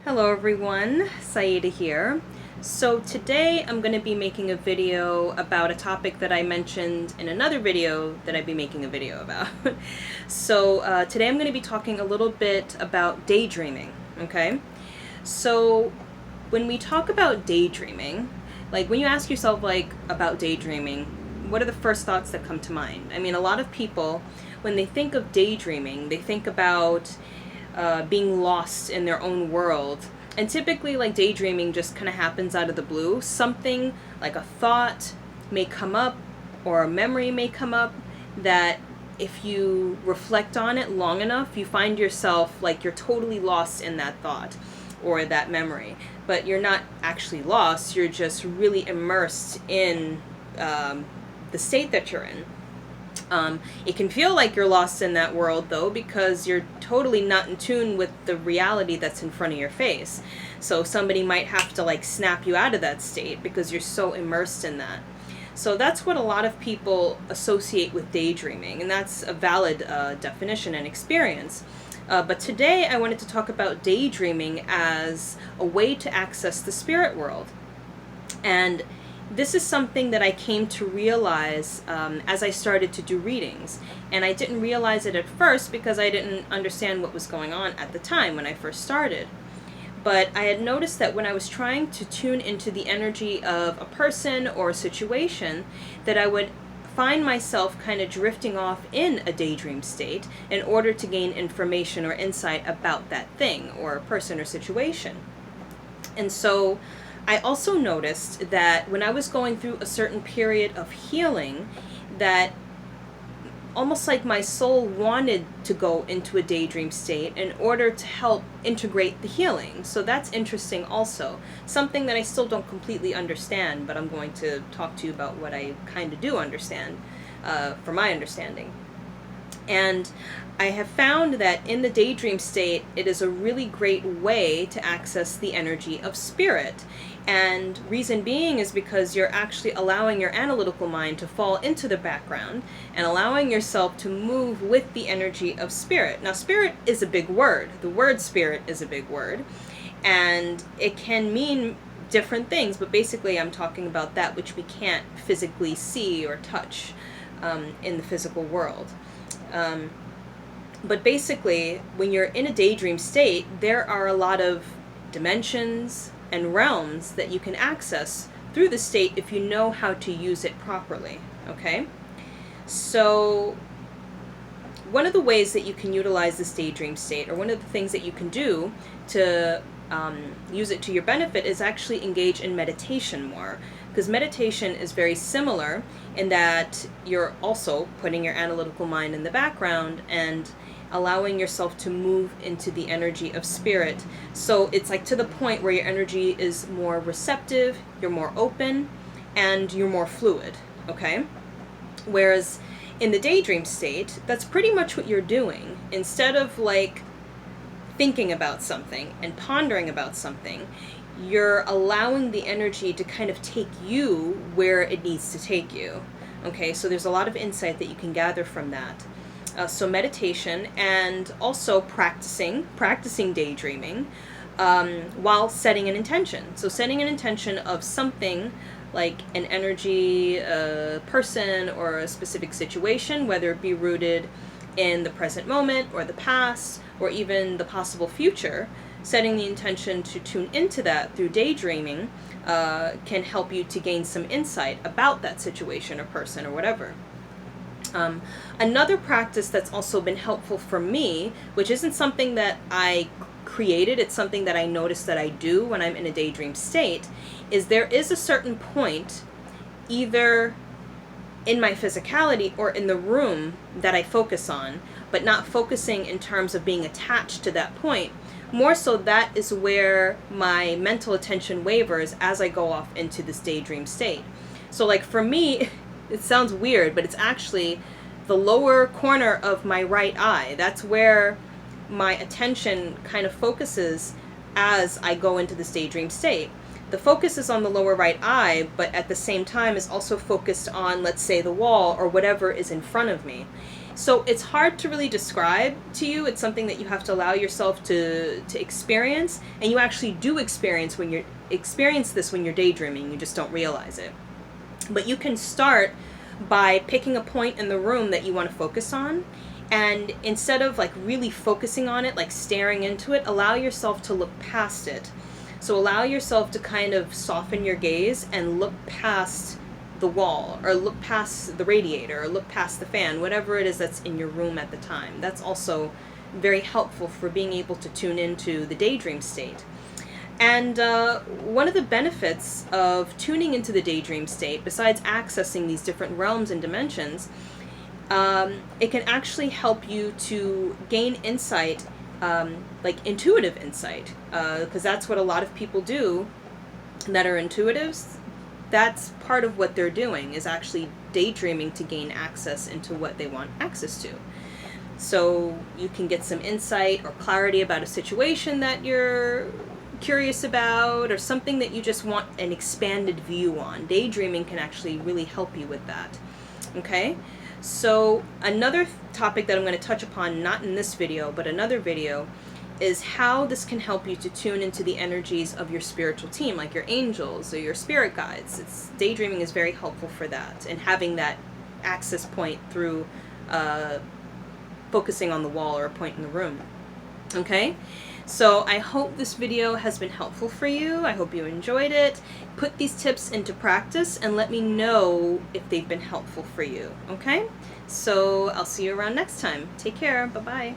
Hello everyone, Saida here. So today I'm going to be making a video about a topic that I mentioned in another video that I'd be making a video about. So today I'm going to be talking a little bit about daydreaming, okay? So when we talk about daydreaming, like when you ask yourself about daydreaming, what are the first thoughts that come to mind? I mean, a lot of people, when they think of daydreaming, they think about being lost in their own world. And typically, daydreaming just kind of happens out of the blue. Something like a thought may come up or a memory may come up that if you reflect on it long enough, you find yourself you're totally lost in that thought or that memory. But you're not actually lost, you're just really immersed in the state that you're in. It can feel like you're lost in that world, though, because you're totally not in tune with the reality that's in front of your face. So somebody might have to snap you out of that state because you're so immersed in that. So that's what a lot of people associate with daydreaming, and that's a valid definition and experience. But today I wanted to talk about daydreaming as a way to access the spirit world. And this is something that I came to realize as I started to do readings. And I didn't realize it at first because I didn't understand what was going on at the time when I first started. But I had noticed that when I was trying to tune into the energy of a person or a situation, that I would find myself kind of drifting off in a daydream state in order to gain information or insight about that thing or person or situation. And so I also noticed that when I was going through a certain period of healing, that almost like my soul wanted to go into a daydream state in order to help integrate the healing. So that's interesting also. Something that I still don't completely understand, but I'm going to talk to you about what I kind of do understand, for my understanding. And I have found that in the daydream state, it is a really great way to access the energy of spirit. And reason being is because you're actually allowing your analytical mind to fall into the background and allowing yourself to move with the energy of spirit. Now, spirit is a big word. The word spirit is a big word. And it can mean different things, but basically I'm talking about that which we can't physically see or touch in the physical world. But basically, when you're in a daydream state, there are a lot of dimensions and realms that you can access through the state if you know how to use it properly, okay? So one of the ways that you can utilize this daydream state, or one of the things that you can do to use it to your benefit, is actually engage in meditation more. Because meditation is very similar in that you're also putting your analytical mind in the background and allowing yourself to move into the energy of spirit. So it's to the point where your energy is more receptive, you're more open, and you're more fluid, okay? Whereas in the daydream state, that's pretty much what you're doing. Instead of thinking about something and pondering about something, you're allowing the energy to kind of take you where it needs to take you. Okay, so there's a lot of insight that you can gather from that. So meditation, and also practicing daydreaming while setting an intention. So setting an intention of something like an energy, a person, or a specific situation, whether it be rooted in the present moment or the past or even the possible future. Setting the intention to tune into that through daydreaming can help you to gain some insight about that situation or person or whatever. Another practice that's also been helpful for me, which isn't something that I created, it's something that I notice that I do when I'm in a daydream state, is there is a certain point, either in my physicality or in the room, that I focus on, but not focusing in terms of being attached to that point. More so, that is where my mental attention wavers as I go off into this daydream state. So for me, it sounds weird, but it's actually the lower corner of my right eye. That's where my attention kind of focuses as I go into this daydream state. The focus is on the lower right eye, but at the same time is also focused on, let's say, the wall or whatever is in front of me. So it's hard to really describe to you. It's something that you have to allow yourself to experience, and you actually do experience this when you're daydreaming. You just don't realize it. But you can start by picking a point in the room that you want to focus on, and instead of like really focusing on it, like staring into it, allow yourself to look past it. So allow yourself to kind of soften your gaze and look past the wall, or look past the radiator, or look past the fan, whatever it is that's in your room at the time. That's also very helpful for being able to tune into the daydream state. And one of the benefits of tuning into the daydream state, besides accessing these different realms and dimensions, it can actually help you to gain insight, like intuitive insight, because that's what a lot of people do that are intuitives. That's part of what they're doing, is actually daydreaming to gain access into what they want access to. So you can get some insight or clarity about a situation that you're curious about, or something that you just want an expanded view on. Daydreaming can actually really help you with that. Okay? So another topic that I'm going to touch upon, not in this video, but another video, is how this can help you to tune into the energies of your spiritual team, like your angels or your spirit guides. Daydreaming is very helpful for that, and having that access point through focusing on the wall or a point in the room. Okay? So I hope this video has been helpful for you. I hope you enjoyed it. Put these tips into practice and let me know if they've been helpful for you. Okay? So I'll see you around next time. Take care. Bye-bye.